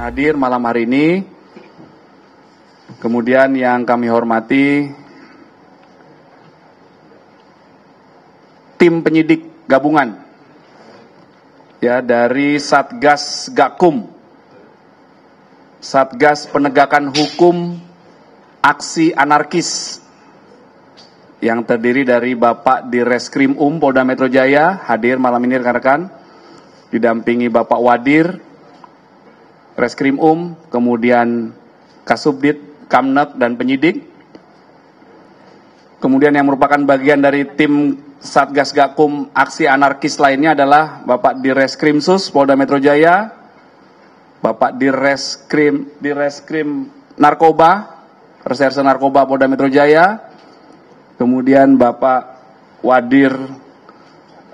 hadir malam hari ini. Kemudian yang kami hormati tim penyidik gabungan ya dari Satgas Gakum, Satgas Penegakan Hukum Aksi Anarkis, yang terdiri dari Bapak Direskrim Polda Metro Jaya, hadir malam ini rekan-rekan, didampingi Bapak Wadir Reskrim kemudian Kasubdit, Kamnek, dan penyidik. Kemudian yang merupakan bagian dari tim Satgas Gakum Aksi Anarkis lainnya adalah Bapak Direskrim Polda Metro Jaya, Bapak Direskrim Narkoba, Reserse Narkoba Polda Metro Jaya, kemudian Bapak Wadir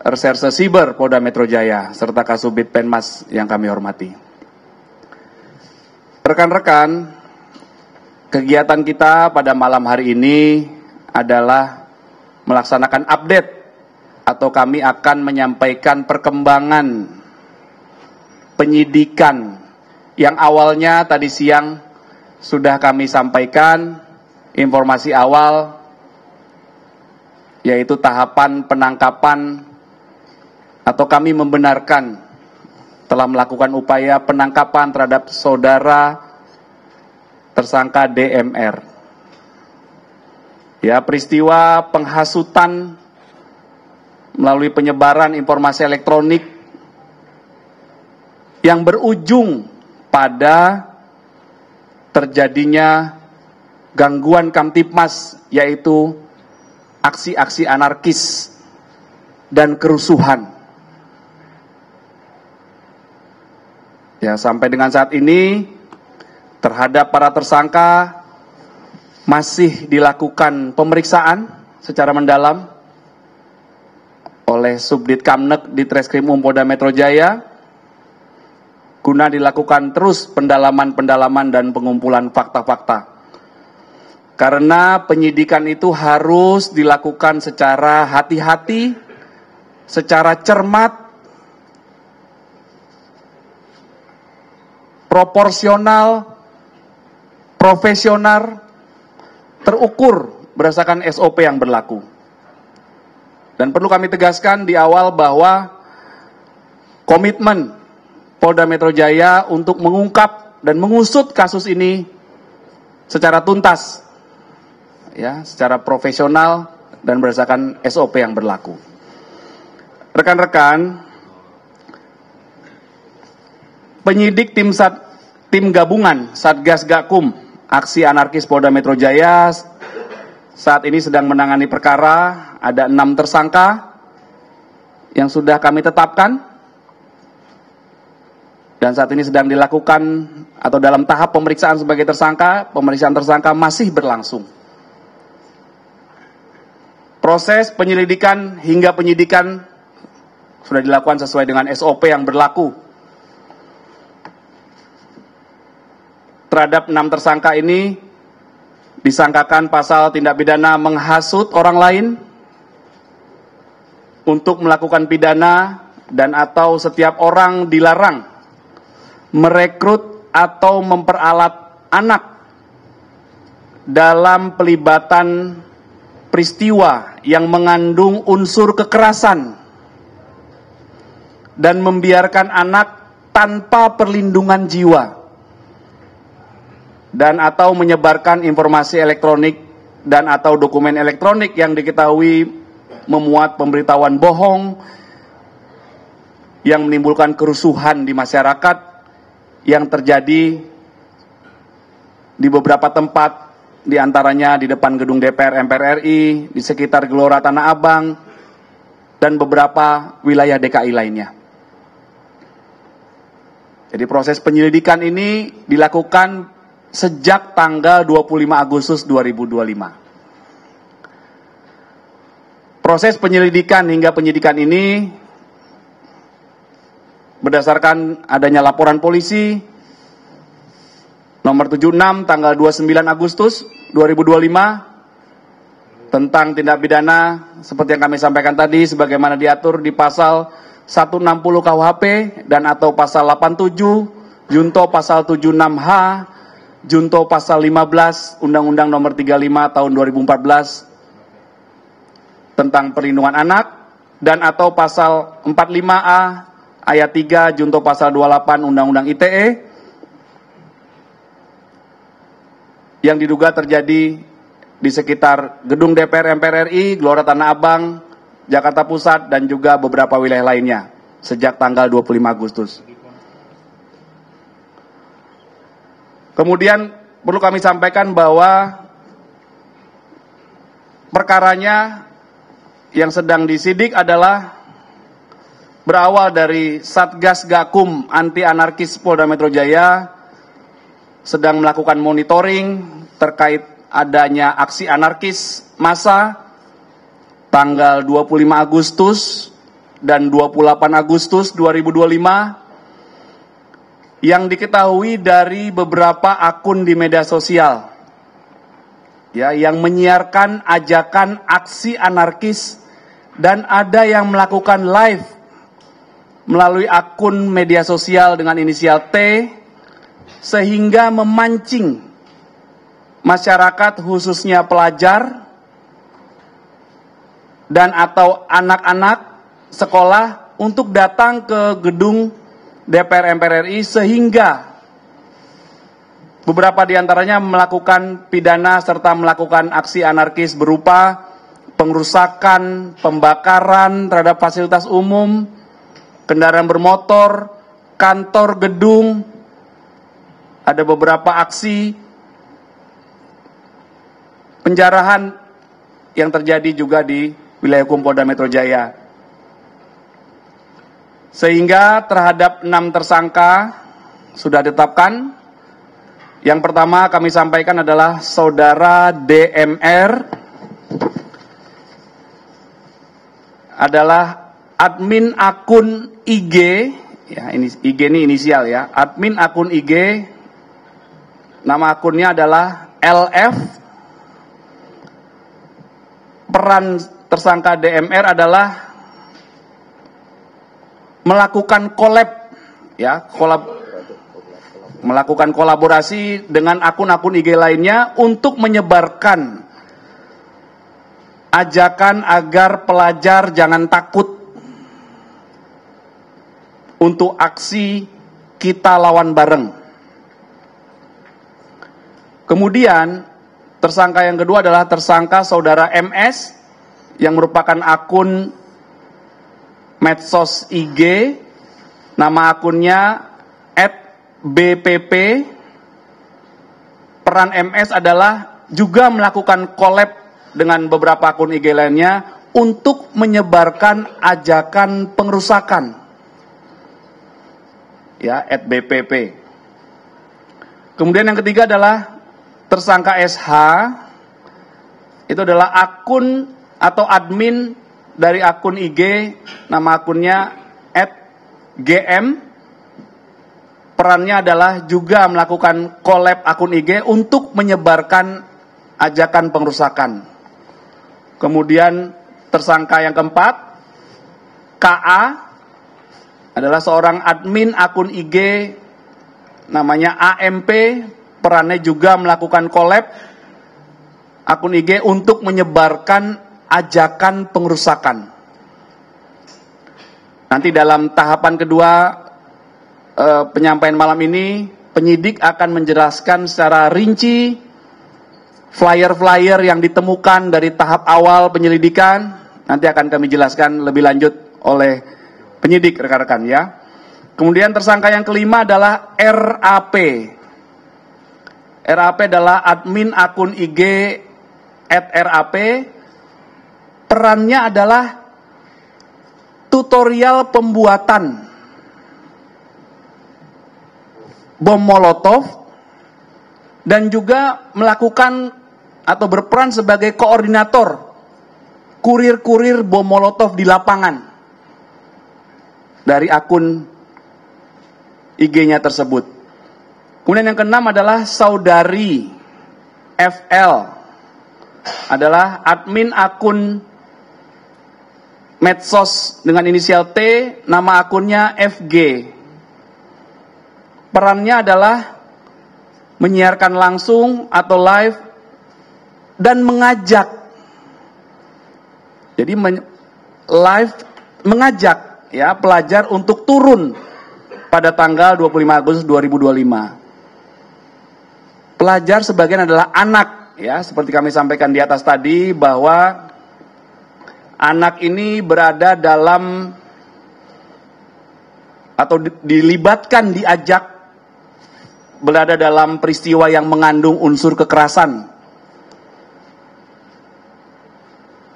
Reserse Siber Polda Metro Jaya, serta Kasubdit Penmas yang kami hormati. Rekan-rekan, kegiatan kita pada malam hari ini adalah melaksanakan update atau kami akan menyampaikan perkembangan penyidikan yang awalnya tadi siang sudah kami sampaikan informasi awal, yaitu tahapan penangkapan atau kami membenarkan telah melakukan upaya penangkapan terhadap saudara tersangka DMR. Ya, peristiwa penghasutan melalui penyebaran informasi elektronik yang berujung pada terjadinya gangguan Kamtipmas, yaitu aksi-aksi anarkis dan kerusuhan. Ya, sampai dengan saat ini terhadap para tersangka masih dilakukan pemeriksaan secara mendalam oleh Subdit Kamnek di Treskrim Polda Metro Jaya guna dilakukan terus pendalaman dan pengumpulan fakta-fakta. Karena penyidikan itu harus dilakukan secara hati-hati, secara cermat, proporsional, profesional, terukur berdasarkan SOP yang berlaku. Dan perlu kami tegaskan di awal bahwa komitmen Polda Metro Jaya untuk mengungkap dan mengusut kasus ini secara tuntas, ya, secara profesional dan berdasarkan SOP yang berlaku. Rekan-rekan, penyidik tim gabungan Satgas Gakum Aksi Anarkis Polda Metro Jaya saat ini sedang menangani perkara. Ada 6 tersangka yang sudah kami tetapkan dan saat ini sedang dilakukan atau dalam tahap pemeriksaan sebagai tersangka. Pemeriksaan tersangka masih berlangsung. Proses penyelidikan hingga penyidikan sudah dilakukan sesuai dengan SOP yang berlaku. Terhadap 6 tersangka ini disangkakan pasal tindak pidana menghasut orang lain untuk melakukan pidana dan atau setiap orang dilarang merekrut atau memperalat anak dalam pelibatan peristiwa yang mengandung unsur kekerasan dan membiarkan anak tanpa perlindungan jiwa, dan atau menyebarkan informasi elektronik dan atau dokumen elektronik yang diketahui memuat pemberitahuan bohong yang menimbulkan kerusuhan di masyarakat yang terjadi di beberapa tempat, diantaranya di depan gedung DPR MPR RI, di sekitar Gelora Tanah Abang, dan beberapa wilayah DKI lainnya. Jadi proses penyelidikan ini dilakukan sejak tanggal 25 Agustus 2025. Proses penyelidikan hingga penyidikan ini berdasarkan adanya laporan polisi nomor 76 tanggal 29 Agustus 2025 tentang tindak pidana seperti yang kami sampaikan tadi sebagaimana diatur di pasal 160 KUHP dan atau pasal 87 junto pasal 76H, junto pasal 15 Undang-Undang Nomor 35 Tahun 2014 tentang perlindungan anak, dan atau pasal 45A ayat 3 junto pasal 28 Undang-Undang ITE yang diduga terjadi di sekitar gedung DPR MPR RI, Gelora Tanah Abang, Jakarta Pusat, dan juga beberapa wilayah lainnya sejak tanggal 25 Agustus. Kemudian perlu kami sampaikan bahwa perkaranya yang sedang disidik adalah berawal dari Satgas Gakum Anti Anarkis Polda Metro Jaya sedang melakukan monitoring terkait adanya aksi anarkis massa tanggal 25 Agustus dan 28 Agustus 2025 yang diketahui dari beberapa akun di media sosial ya, yang menyiarkan ajakan aksi anarkis, dan ada yang melakukan live melalui akun media sosial dengan inisial T, sehingga memancing masyarakat khususnya pelajar dan atau anak-anak sekolah untuk datang ke gedung DPR MPR RI, sehingga beberapa diantaranya melakukan pidana serta melakukan aksi anarkis berupa pengrusakan, pembakaran terhadap fasilitas umum, kendaraan bermotor, kantor, gedung. Ada beberapa aksi penjarahan yang terjadi juga di wilayah hukum Polda Metro Jaya. Sehingga terhadap 6 tersangka sudah ditetapkan. Yang pertama kami sampaikan adalah saudara DMR adalah admin akun IG, ya ini IG ini inisial ya, admin akun IG. Nama akunnya adalah LF. Peran tersangka DMR adalah melakukan melakukan kolaborasi dengan akun-akun IG lainnya untuk menyebarkan ajakan agar pelajar jangan takut untuk aksi kita lawan bareng. Kemudian tersangka yang kedua adalah tersangka saudara MS yang merupakan akun medsos IG, nama akunnya @bpp. Peran MS adalah juga melakukan collab dengan beberapa akun IG lainnya untuk menyebarkan ajakan pengrusakan, ya, @bpp. Kemudian yang ketiga adalah tersangka SH, itu adalah akun atau admin dari akun IG, nama akunnya @gm. Perannya adalah juga melakukan collab akun IG untuk menyebarkan ajakan pengrusakan. Kemudian tersangka yang keempat, KA, adalah seorang admin akun IG namanya AMP. Perannya juga melakukan collab akun IG untuk menyebarkan ajakan pengrusakan. Nanti dalam tahapan kedua penyampaian malam ini, penyidik akan menjelaskan secara rinci flyer-flyer yang ditemukan dari tahap awal penyelidikan. Nanti akan kami jelaskan lebih lanjut oleh penyidik, rekan-rekan ya. Kemudian tersangka yang kelima adalah RAP. RAP adalah admin akun IG @RAP. Perannya adalah tutorial pembuatan bom molotov dan juga melakukan atau berperan sebagai koordinator kurir-kurir bom molotov di lapangan dari akun IG-nya tersebut. Kemudian yang keenam adalah saudari FL, adalah admin akun medsos dengan inisial T, nama akunnya FG. perannya adalah menyiarkan langsung atau live dan mengajak. Jadi live mengajak ya pelajar untuk turun pada tanggal 25 Agustus 2025. Pelajar sebagian adalah anak ya, seperti kami sampaikan di atas tadi bahwa anak ini berada dalam atau dilibatkan, diajak berada dalam peristiwa yang mengandung unsur kekerasan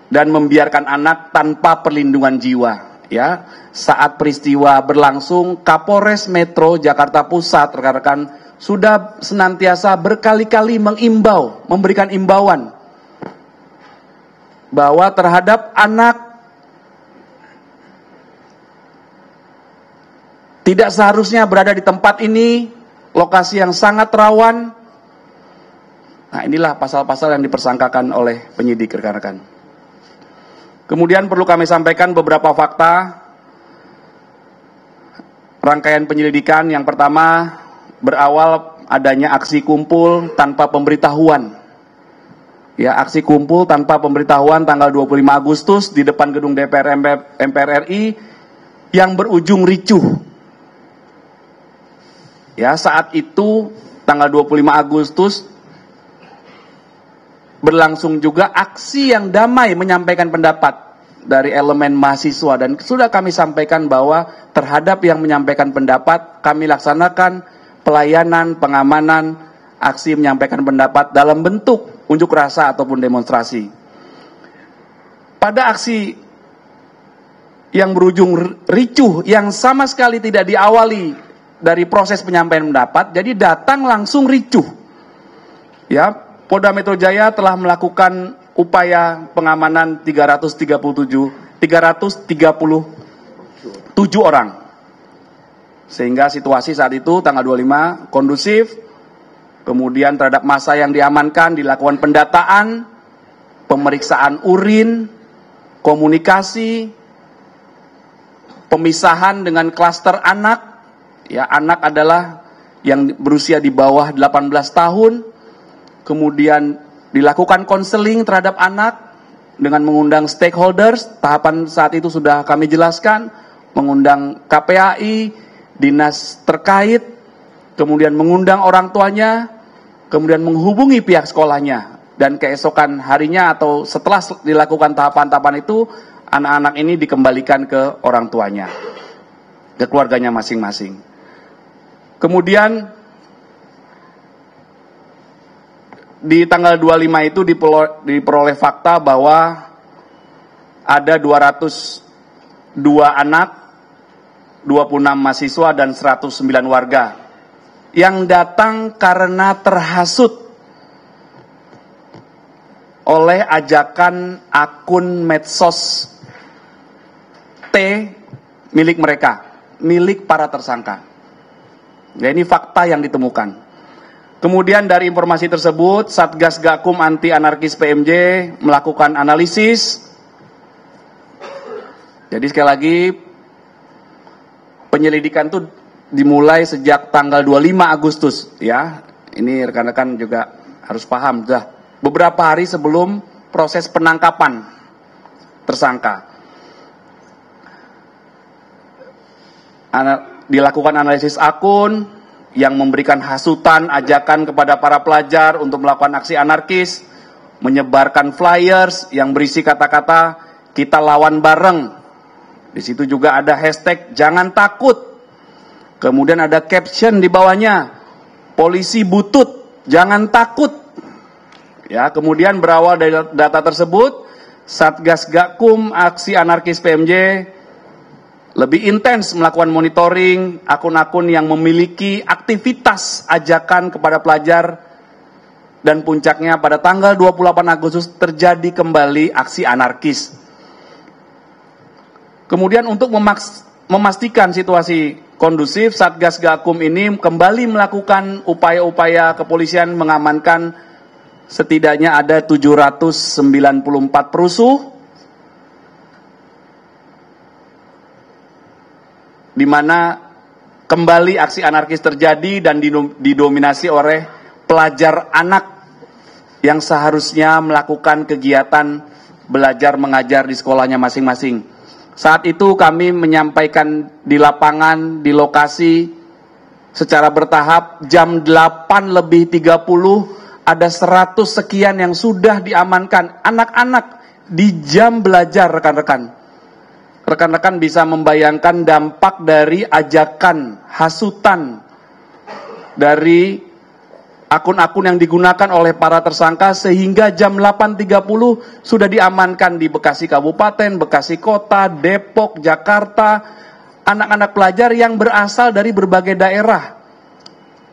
dan membiarkan anak tanpa perlindungan jiwa. Ya, saat peristiwa berlangsung, Kapolres Metro Jakarta Pusat, rekan-rekan, sudah senantiasa berkali-kali mengimbau, memberikan imbauan bahwa terhadap anak tidak seharusnya berada di tempat ini, lokasi yang sangat rawan. Nah, inilah pasal-pasal yang dipersangkakan oleh penyidik, rekan-rekan. Kemudian perlu kami sampaikan beberapa fakta rangkaian penyelidikan. Yang pertama, berawal adanya aksi kumpul tanpa pemberitahuan. Ya, aksi kumpul tanpa pemberitahuan tanggal 25 Agustus di depan gedung DPR MPR RI yang berujung ricuh. Ya, saat itu tanggal 25 Agustus berlangsung juga aksi yang damai menyampaikan pendapat dari elemen mahasiswa, dan sudah kami sampaikan bahwa terhadap yang menyampaikan pendapat kami laksanakan pelayanan, pengamanan, aksi menyampaikan pendapat dalam bentuk unjuk rasa ataupun demonstrasi. Pada aksi yang berujung ricuh yang sama sekali tidak diawali dari proses penyampaian pendapat, jadi datang langsung ricuh. Ya, Polda Metro Jaya telah melakukan upaya pengamanan 337 orang. Sehingga situasi saat itu tanggal 25 kondusif. Kemudian terhadap massa yang diamankan dilakukan pendataan, pemeriksaan urin, komunikasi, pemisahan dengan klaster anak. Ya, anak adalah yang berusia di bawah 18 tahun. Kemudian dilakukan konseling terhadap anak dengan mengundang stakeholders. Tahapan saat itu sudah kami jelaskan, mengundang KPAI, dinas terkait, kemudian mengundang orang tuanya, kemudian menghubungi pihak sekolahnya. Dan keesokan harinya atau setelah dilakukan tahapan-tahapan itu, anak-anak ini dikembalikan ke orang tuanya, ke keluarganya masing-masing. Kemudian di tanggal 25 itu diperoleh fakta bahwa ada 202 anak, 26 mahasiswa dan 109 warga yang datang karena terhasut oleh ajakan akun medsos T milik mereka, milik para tersangka. Ya, ini fakta yang ditemukan. Kemudian dari informasi tersebut, Satgas Gakum Anti Anarkis PMJ melakukan analisis. Jadi sekali lagi, penyelidikan itu dimulai sejak tanggal 25 Agustus. Ya, ini rekan-rekan juga harus paham, sudah beberapa hari sebelum proses penangkapan tersangka. Dilakukan analisis akun yang memberikan hasutan, ajakan kepada para pelajar untuk melakukan aksi anarkis, menyebarkan flyers yang berisi kata-kata "kita lawan bareng". Di situ juga ada hashtag "jangan takut". Kemudian ada caption di bawahnya, "polisi butut, jangan takut". Ya, kemudian berawal dari data tersebut, Satgas Gakum Aksi Anarkis PMJ lebih intens melakukan monitoring akun-akun yang memiliki aktivitas ajakan kepada pelajar, dan puncaknya pada tanggal 28 Agustus terjadi kembali aksi anarkis. Kemudian untuk memastikan situasi kondusif, Satgas Gakum ini kembali melakukan upaya-upaya kepolisian mengamankan setidaknya ada 794 perusuh, di mana kembali aksi anarkis terjadi dan didominasi oleh pelajar anak yang seharusnya melakukan kegiatan belajar mengajar di sekolahnya masing-masing. Saat itu kami menyampaikan di lapangan, di lokasi, secara bertahap, jam 8:30 ada 100 sekian yang sudah diamankan. Anak-anak di jam belajar, rekan-rekan. Rekan-rekan bisa membayangkan dampak dari ajakan, hasutan, dari akun-akun yang digunakan oleh para tersangka sehingga jam 8:30 sudah diamankan di Bekasi Kabupaten, Bekasi Kota, Depok, Jakarta, anak-anak pelajar yang berasal dari berbagai daerah.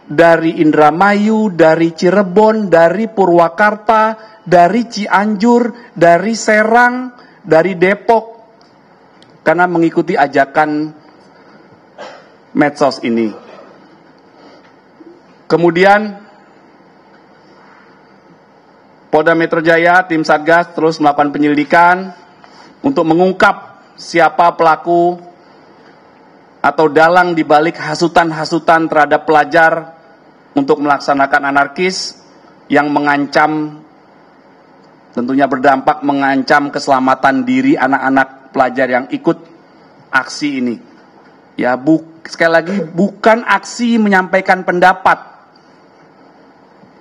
Dari Indramayu, dari Cirebon, dari Purwakarta, dari Cianjur, dari Serang, dari Depok, karena mengikuti ajakan medsos ini. Kemudian Polda Metro Jaya, tim Satgas terus melakukan penyelidikan untuk mengungkap siapa pelaku atau dalang di balik hasutan-hasutan terhadap pelajar untuk melaksanakan anarkis yang mengancam, tentunya berdampak mengancam keselamatan diri anak-anak pelajar yang ikut aksi ini. Ya, sekali lagi bukan aksi menyampaikan pendapat.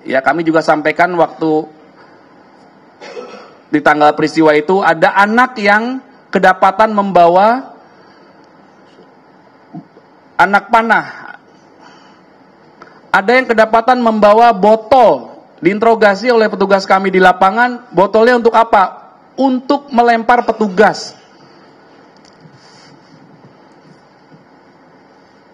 Ya, kami juga sampaikan waktu di tanggal peristiwa itu ada anak yang kedapatan membawa anak panah. Ada yang kedapatan membawa botol. Diinterogasi oleh petugas kami di lapangan, botolnya untuk apa? Untuk melempar petugas.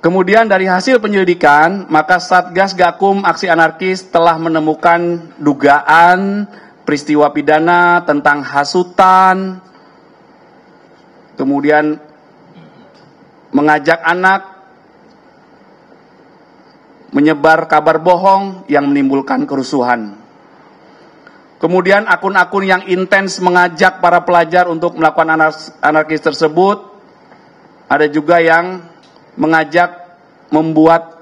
Kemudian dari hasil penyelidikan, maka Satgas Gakum Aksi Anarkis telah menemukan dugaan peristiwa pidana tentang hasutan, kemudian mengajak anak menyebar kabar bohong yang menimbulkan kerusuhan. Kemudian akun-akun yang intens mengajak para pelajar untuk melakukan anarkis tersebut, ada juga yang mengajak membuat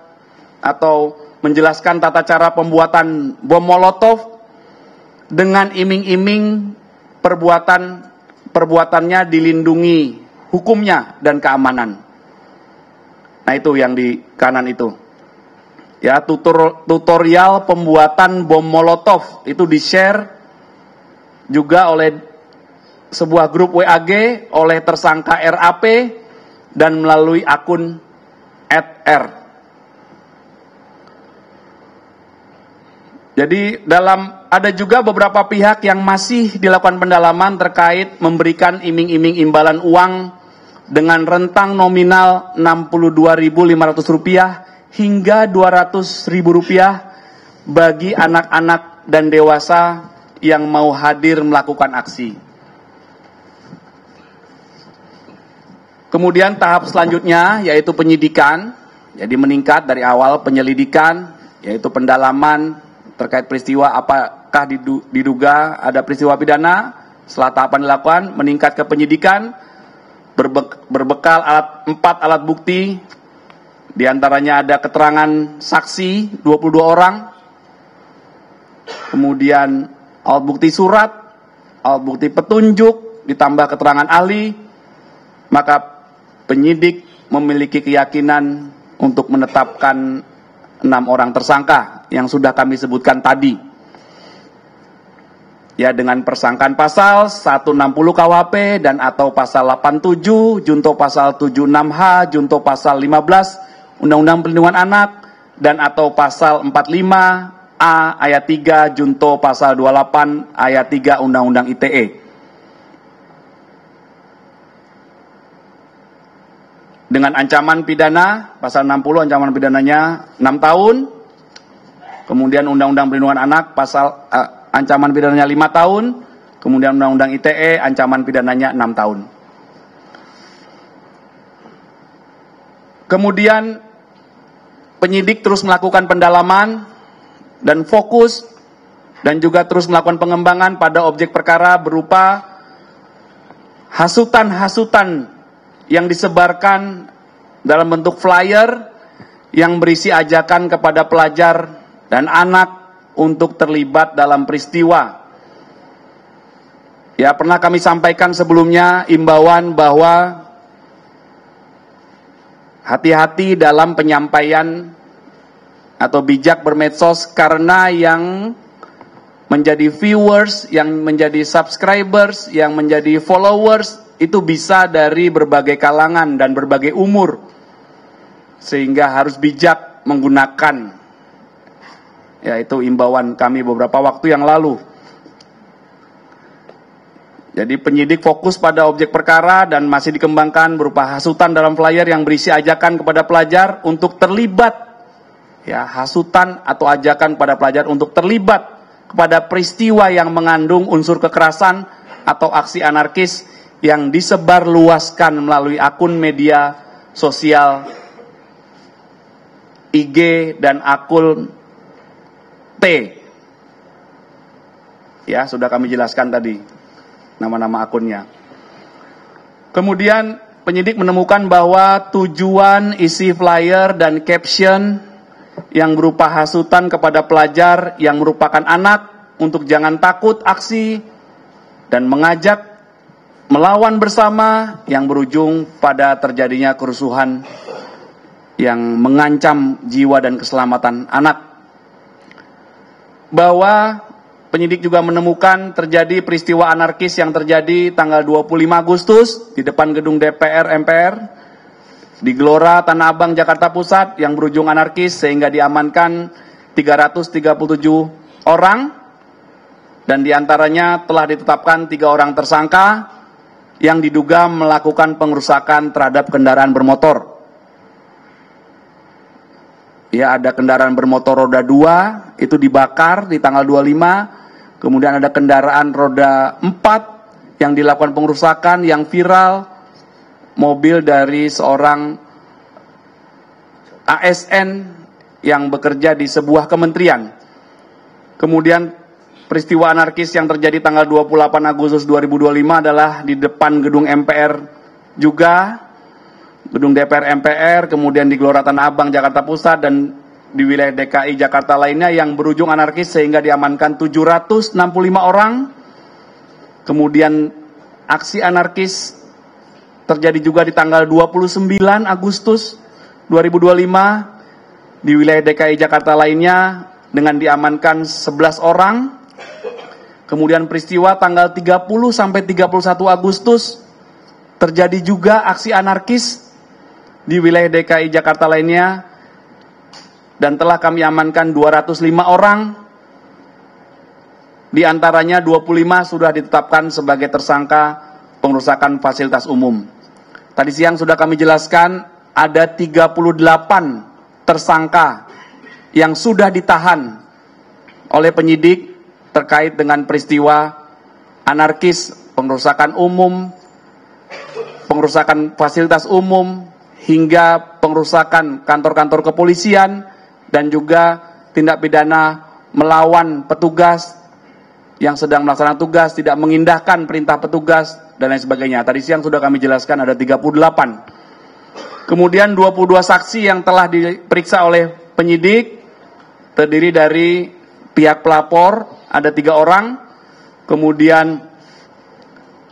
atau menjelaskan tata cara pembuatan bom Molotov dengan iming-iming perbuatannya dilindungi hukumnya dan keamanan. Nah, itu yang di kanan itu. Ya, tutorial pembuatan bom Molotov itu di-share juga oleh sebuah grup WAG oleh tersangka RAP dan melalui akun @r. Jadi ada juga beberapa pihak yang masih dilakukan pendalaman terkait memberikan iming-iming imbalan uang dengan rentang nominal Rp62.500 hingga Rp200.000 bagi anak-anak dan dewasa yang mau hadir melakukan aksi. Kemudian tahap selanjutnya yaitu penyidikan, jadi meningkat dari awal penyelidikan, yaitu pendalaman terkait peristiwa apakah diduga ada peristiwa pidana. Setelah tahapan dilakukan, meningkat ke penyidikan, berbekal 4 alat bukti, diantaranya ada keterangan saksi 22 orang, kemudian alat bukti surat, alat bukti petunjuk, ditambah keterangan ahli, maka penyidik memiliki keyakinan untuk menetapkan 6 orang tersangka yang sudah kami sebutkan tadi. Ya, dengan persangkaan pasal 160 KUHP dan atau pasal 87, junto pasal 76H, junto pasal 15 Undang-Undang Perlindungan Anak dan atau pasal 45A ayat 3 junto pasal 28 ayat 3 Undang-Undang ITE. Dengan ancaman pidana, pasal 60 ancaman pidananya 6 tahun. Kemudian Undang-Undang Perlindungan Anak, pasal ancaman pidananya 5 tahun. Kemudian Undang-Undang ITE, ancaman pidananya 6 tahun. Kemudian penyidik terus melakukan pendalaman dan fokus dan juga terus melakukan pengembangan pada objek perkara berupa hasutan-hasutan yang disebarkan dalam bentuk flyer yang berisi ajakan kepada pelajar dan anak untuk terlibat dalam peristiwa. Ya, pernah kami sampaikan sebelumnya imbauan bahwa hati-hati dalam penyampaian atau bijak bermedsos, karena yang menjadi viewers, yang menjadi subscribers, yang menjadi followers itu bisa dari berbagai kalangan dan berbagai umur, sehingga harus bijak menggunakan. Ya, itu imbauan kami beberapa waktu yang lalu. Jadi penyidik fokus pada objek perkara dan masih dikembangkan berupa hasutan dalam flyer yang berisi ajakan kepada pelajar untuk terlibat. Ya, hasutan atau ajakan kepada pelajar untuk terlibat kepada peristiwa yang mengandung unsur kekerasan atau aksi anarkis yang disebarluaskan melalui akun media sosial IG dan akun T. Ya, sudah kami jelaskan tadi nama-nama akunnya. Kemudian penyidik menemukan bahwa tujuan isi flyer dan caption yang berupa hasutan kepada pelajar yang merupakan anak untuk jangan takut aksi dan mengajak melawan bersama yang berujung pada terjadinya kerusuhan yang mengancam jiwa dan keselamatan anak. Bahwa penyidik juga menemukan terjadi peristiwa anarkis yang terjadi tanggal 25 Agustus di depan gedung DPR MPR di Gelora Tanah Abang, Jakarta Pusat yang berujung anarkis sehingga diamankan 337 orang dan diantaranya telah ditetapkan 3 orang tersangka yang diduga melakukan pengerusakan terhadap kendaraan bermotor. Ya, ada kendaraan bermotor roda 2 itu dibakar di tanggal 25. Kemudian ada kendaraan roda 4 yang dilakukan pengerusakan, yang viral, mobil dari seorang ASN yang bekerja di sebuah kementerian. Kemudian peristiwa anarkis yang terjadi tanggal 28 Agustus 2025 adalah di depan gedung MPR juga, gedung DPR MPR, kemudian di Gelora Tanah Abang, Jakarta Pusat, dan di wilayah DKI Jakarta lainnya yang berujung anarkis sehingga diamankan 765 orang. Kemudian aksi anarkis terjadi juga di tanggal 29 Agustus 2025 di wilayah DKI Jakarta lainnya dengan diamankan 11 orang. Kemudian peristiwa tanggal 30 sampai 31 Agustus terjadi juga aksi anarkis di wilayah DKI Jakarta lainnya dan telah kami amankan 205 orang, di antaranya 25 sudah ditetapkan sebagai tersangka pengerusakan fasilitas umum. Tadi siang sudah kami jelaskan ada 38 tersangka yang sudah ditahan oleh penyidik terkait dengan peristiwa anarkis, pengerusakan umum, pengerusakan fasilitas umum, hingga pengerusakan kantor-kantor kepolisian, dan juga tindak pidana melawan petugas yang sedang melaksanakan tugas, tidak mengindahkan perintah petugas, dan lain sebagainya. Tadi siang sudah kami jelaskan ada 38. Kemudian 22 saksi yang telah diperiksa oleh penyidik, terdiri dari pihak pelapor, ada 3 orang, kemudian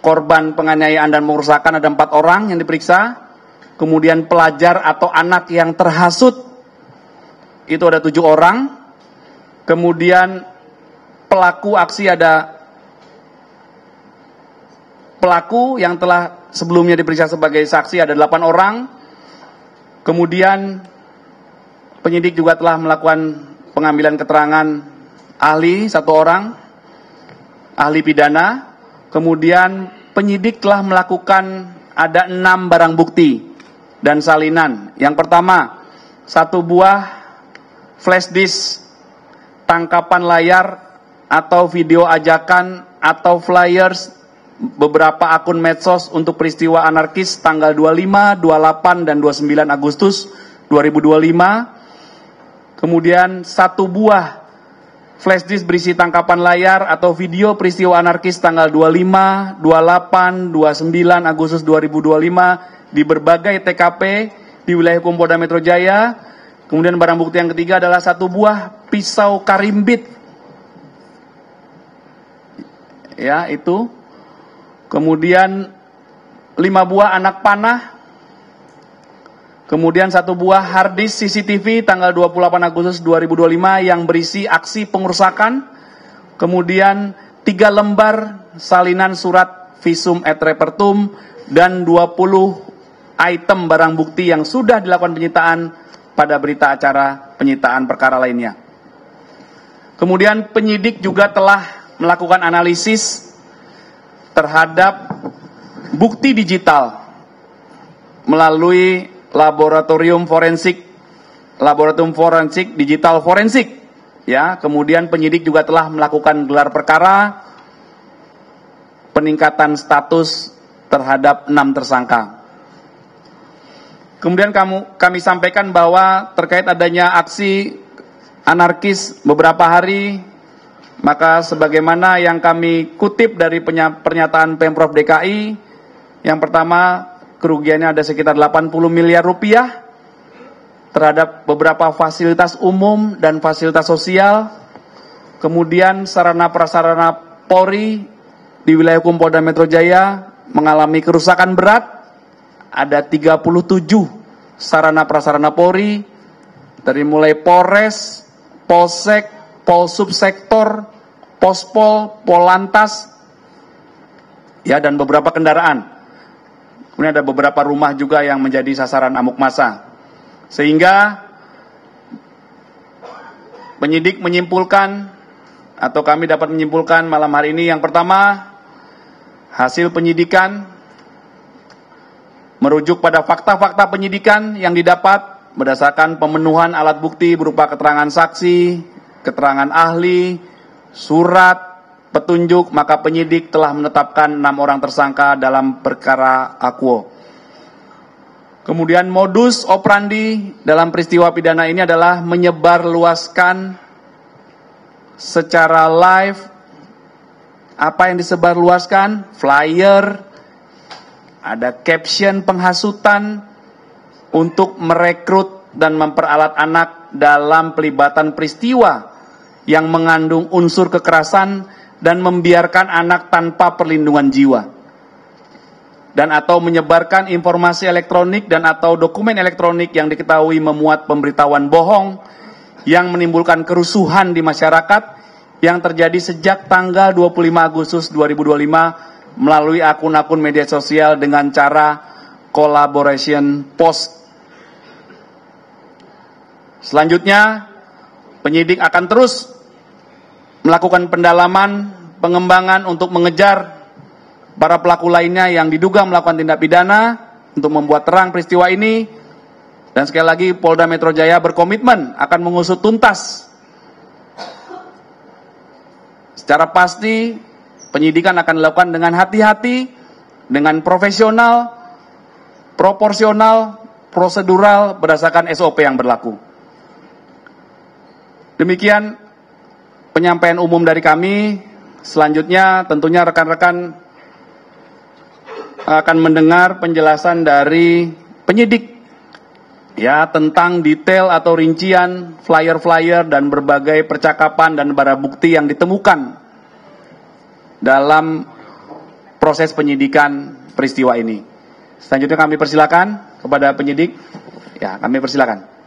korban penganiayaan dan pengerusakan ada 4 orang yang diperiksa, kemudian pelajar atau anak yang terhasut, itu ada 7 orang. Kemudian pelaku aksi ada pelaku yang telah sebelumnya diperiksa sebagai saksi ada 8 orang. Kemudian penyidik juga telah melakukan pengambilan keterangan ahli 1 orang, ahli pidana. Kemudian penyidik telah melakukan ada 6 barang bukti dan salinan. Yang pertama, 1 buah flash disk, tangkapan layar atau video ajakan atau flyers beberapa akun medsos untuk peristiwa anarkis tanggal 25, 28, dan 29 Agustus 2025. Kemudian 1 buah flash disk berisi tangkapan layar atau video peristiwa anarkis tanggal 25, 28, 29 Agustus 2025 di berbagai TKP di wilayah hukum Polda Metro Jaya Kemudian barang bukti yang ketiga adalah 1 buah pisau karimbit. Ya, itu. Kemudian 5 buah anak panah. Kemudian 1 buah harddisk CCTV tanggal 28 Agustus 2025 yang berisi aksi pengerusakan. Kemudian 3 lembar salinan surat visum et repertum dan 20 item barang bukti yang sudah dilakukan penyitaan pada berita acara penyitaan perkara lainnya. Kemudian penyidik juga telah melakukan analisis terhadap bukti digital melalui laboratorium forensik digital forensik. Ya, kemudian penyidik juga telah melakukan gelar perkara peningkatan status terhadap 6 tersangka. Kemudian kami sampaikan bahwa terkait adanya aksi anarkis beberapa hari, maka sebagaimana yang kami kutip dari pernyataan Pemprov DKI, yang pertama kerugiannya ada sekitar 80 miliar rupiah terhadap beberapa fasilitas umum dan fasilitas sosial. Kemudian sarana prasarana Polri di wilayah hukum Polda Metro Jaya mengalami kerusakan berat. Ada 37 sarana prasarana Polri, dari mulai Polres, Polsek, Polsubsektor, Pospol, Polantas, ya, dan beberapa kendaraan. Kemudian ada beberapa rumah juga yang menjadi sasaran amuk massa. Sehingga penyidik menyimpulkan, atau kami dapat menyimpulkan malam hari ini, yang pertama, hasil penyidikan merujuk pada fakta-fakta penyidikan yang didapat berdasarkan pemenuhan alat bukti berupa keterangan saksi, keterangan ahli, surat, petunjuk, maka penyidik telah menetapkan 6 orang tersangka dalam perkara Akuo. Kemudian modus operandi dalam peristiwa pidana ini adalah menyebarluaskan secara live. Apa yang disebarluaskan? Flyer, ada caption penghasutan untuk merekrut dan memperalat anak dalam pelibatan peristiwa yang mengandung unsur kekerasan dan membiarkan anak tanpa perlindungan jiwa, dan atau menyebarkan informasi elektronik dan atau dokumen elektronik yang diketahui memuat pemberitahuan bohong yang menimbulkan kerusuhan di masyarakat yang terjadi sejak tanggal 25 Agustus 2025 melalui akun-akun media sosial dengan cara collaboration post. Selanjutnya, penyidik akan terus melakukan pendalaman, pengembangan untuk mengejar para pelaku lainnya yang diduga melakukan tindak pidana untuk membuat terang peristiwa ini. Dan sekali lagi, Polda Metro Jaya berkomitmen akan mengusut tuntas. Secara pasti, penyidikan akan dilakukan dengan hati-hati, dengan profesional, proporsional, prosedural, berdasarkan SOP yang berlaku. Demikian penyampaian umum dari kami. Selanjutnya tentunya rekan-rekan akan mendengar penjelasan dari penyidik, ya, tentang detail atau rincian flyer-flyer dan berbagai percakapan dan barang bukti yang ditemukan dalam proses penyidikan peristiwa ini. Selanjutnya kami persilakan kepada penyidik. Ya, kami persilakan.